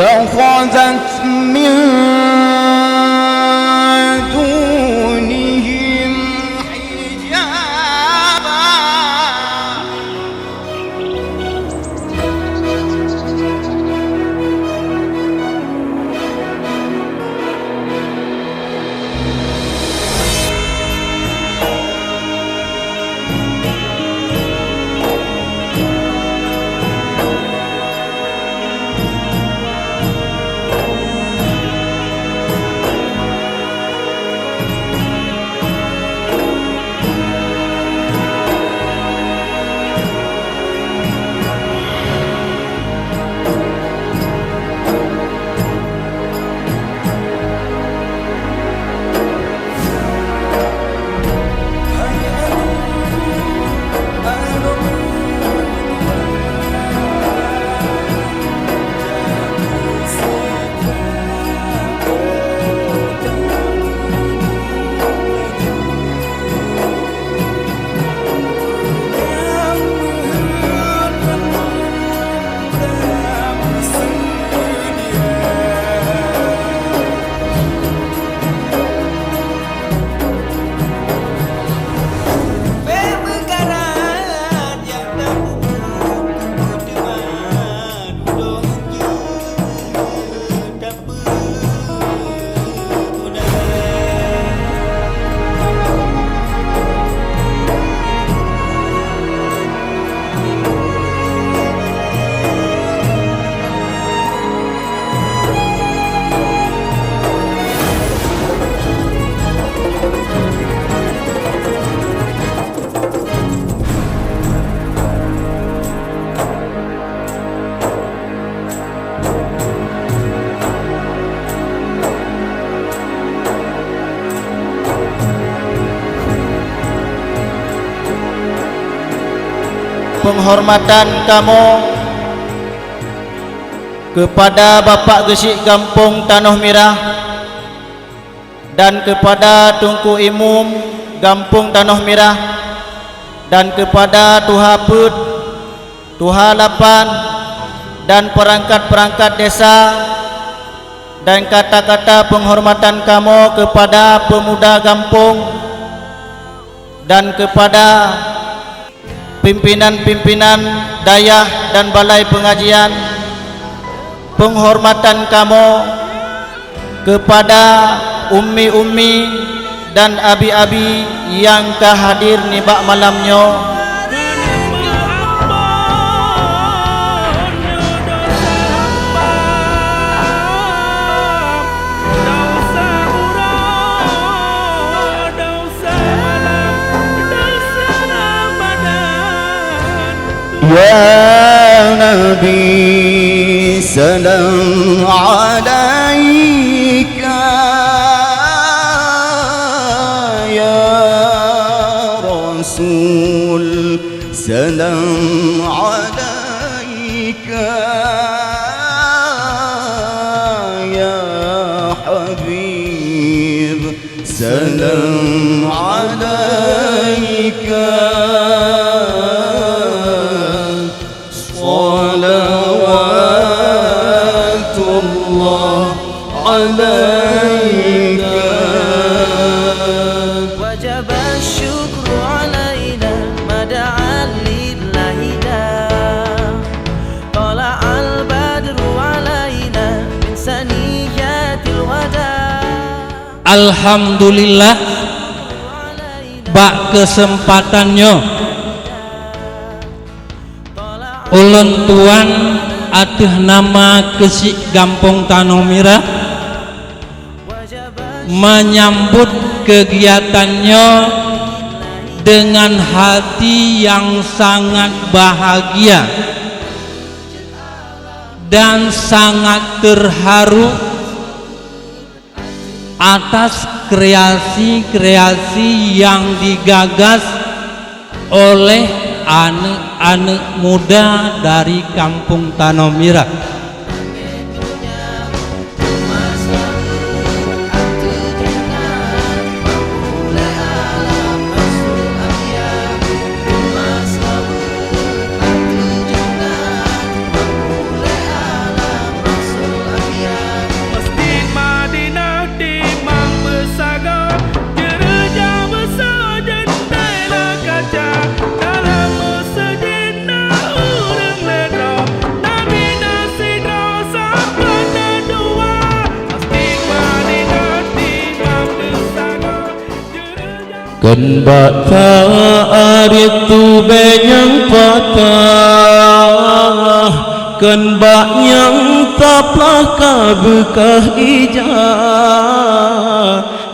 اتخذت من دونهم حجابا penghormatan kamu kepada Bapak Gesik Gampung Tanoh Mirah dan kepada Tunku Imum Gampung Tanoh Mirah dan kepada Tuha Put, Tuha Lapan dan perangkat-perangkat desa, dan kata-kata penghormatan kamu kepada pemuda Gampung dan kepada pimpinan-pimpinan dayah dan balai pengajian, penghormatan kamu kepada ummi-ummi dan abi-abi yang hadir nibak malamnya, Ya Nabi salam alaika, Ya Rasul salam alaika, Ya Habib salam alaika. وجب الشكر علينا مدعا لله طلع البدر علينا من ثنيات الوداع. Alhamdulillah, bak kesempatannya ulun tuan atuh nama Gesik Gampung Tanoh Mirah menyambut kegiatannya dengan hati yang sangat bahagia dan sangat terharu atas kreasi-kreasi yang digagas oleh anak-anak muda dari Kampung Tanomira. Kan bata aritu benyang patah, kan baknyang taplah kabekah ijah,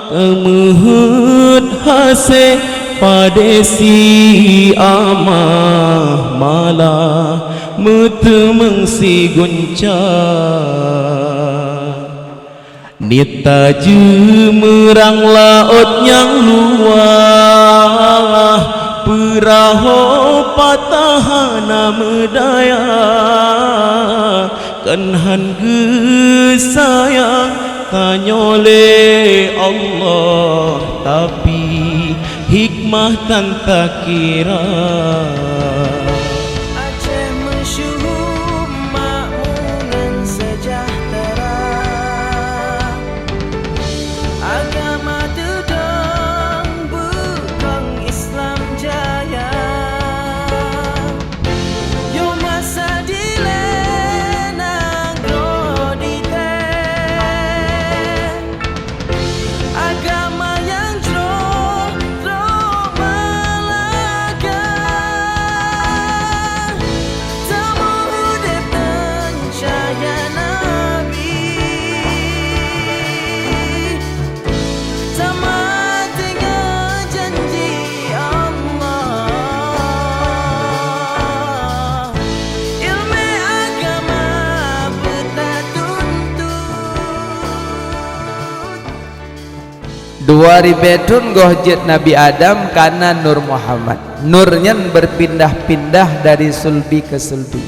kemuhut hase padesi amah malah mutemeng si guncah. Nita merang laut yang luah, perahu patahana medaya, kan hangge sayang tanyole Allah, tapi hikmah tan tak kira. Aceh mensyuhur makmur dan sejahtera, agama dedang bekang Islam jaya. Yo masa dilenang rodite, agama yang jro malaga, tamu hudep pencaya Nabi, sama dengan janji Allah. Ilmu agama betah tuntut. 2000 tahun gohjet Nabi Adam karena Nur Muhammad. Nurnya berpindah-pindah dari sulbi ke sulbi.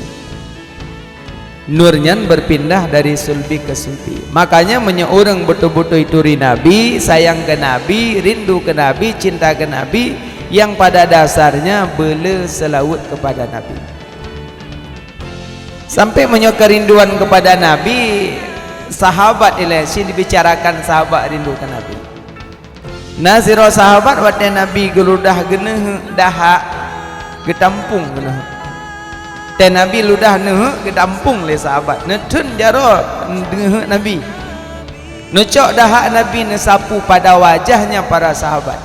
Nurnya berpindah dari sulbi ke sulbi. Makanya menyeorang betul-betul itu Nabi, sayang ke Nabi, rindu ke Nabi, cinta ke Nabi, yang pada dasarnya bela selawat kepada Nabi. Sampai menyok kerinduan kepada Nabi, sahabat ilasi dibicarakan sahabat rindu ke Nabi. Naziro sahabat waktu Nabi geludah geneh dahak getampung geneh. Te Nabi ludah neh getampung le sahabat. Netun jaro neh Nabi. Nucok dahak Nabi nesapu pada wajahnya para sahabat.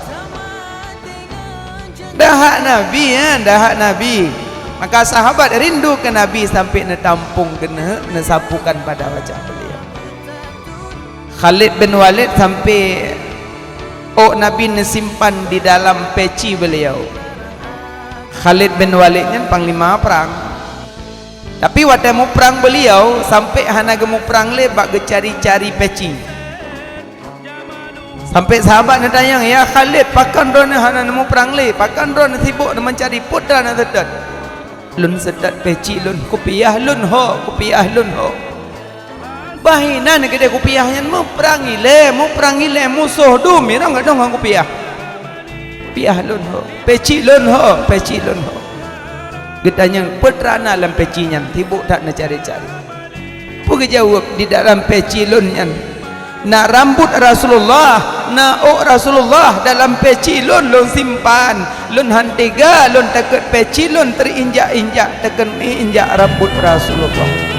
Dahak Nabi ya, dahak Nabi. Maka sahabat rindu ke Nabi sampai netampung geneh nesapukan pada wajah beliau. Khalid bin Walid sampai Nabi nesimpan di dalam peci beliau. Khalid bin Walid kan panglima perang. Tapi waktu mau perang beliau sampai hana gemu perang le bak cari-cari peci. Sampai sahabat nak tanya, ya Khalid, pakan drone hana nemu perang le, pakan drone sibuk mencari putra nak sedat. Lun sedat peci lun kopiah lun ho, kopiah lun ho. Bahina ni kedai kopiahnya mu perangi le musuh du mira enggak dong kopiah. Kopiah lun ho, peci lun ho, peci lun ho. Getanya putrana dalam pecinya tibuk tak nak cari-cari. Pugi jawab di dalam peci lun yan. Nak rambut Rasulullah, nak Rasulullah dalam peci lun simpan, lun hantiga lun takut peci lun terinjak-injak tekan injak rambut Rasulullah.